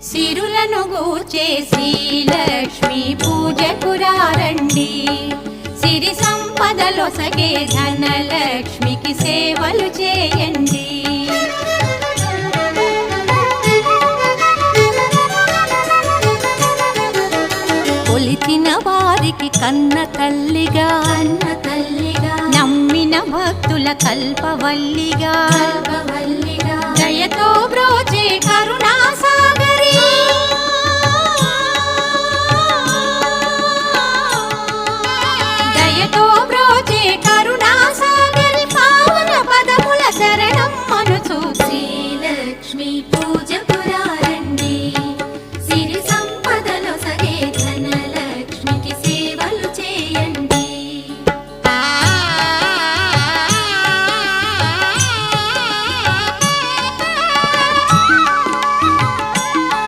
సిరులను గూర్చే శ్రీలక్ష్మి పూజకు రండి. సిరి సంపదలొసగే ధనలక్ష్మికి సేవలు చేయండి. కొలిచిన వారికి కన్న తల్లిగా నమ్మిన భక్తుల కల్పవల్లిగా దయతో బ్రోచే కరుణాసా